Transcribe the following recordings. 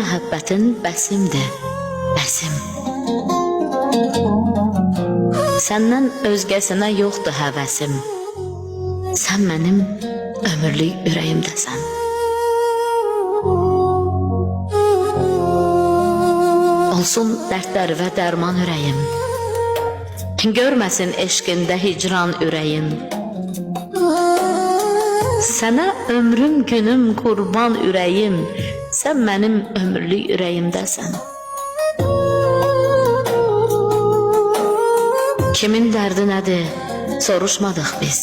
məhəbbətin bəsimdir, bəsim. Səndən özgəsinə yoxdur həvəsim. Sən mənim ömürlük ürəyimdəsən. Olsun dərdlər və dərman ürəyim. Görməsin eşqində hicran ürəyim. Sənə ömrüm günüm qurban ürəyim. Sən mənim ömürlük ürəyimdəsən. Kimin dərdi nədir, soruşmadıq biz.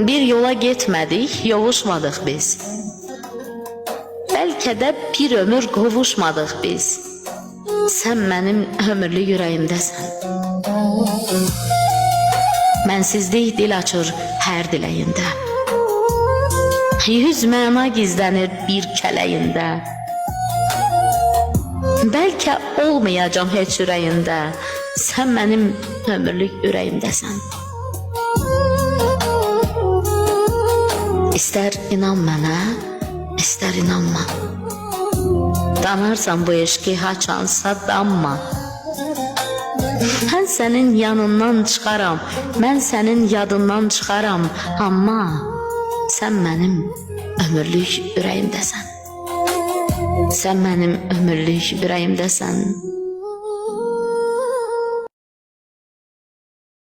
Bir yola getmədik, yovuşmadıq biz. Bəlkə də bir ömür qovuşmadıq biz. Sən mənim ömürlük ürəyimdəsən. Mənsizlik dil açır hər diləyində. 100 məna gizlənir bir kələyində. Bəlkə olmayacam heç ürəyində. Sən mənim ömürlük ürəyimdəsən. İstər inan mənə, istər inanma. Danarsan bu eşki haçansa danma. Mən sənin yanından çıxaram, mən sənin yadından çıxaram. Amma sən mənim ömürlük ürəyimdəsən. Sən mənim ömürlük ürəyimdəsən.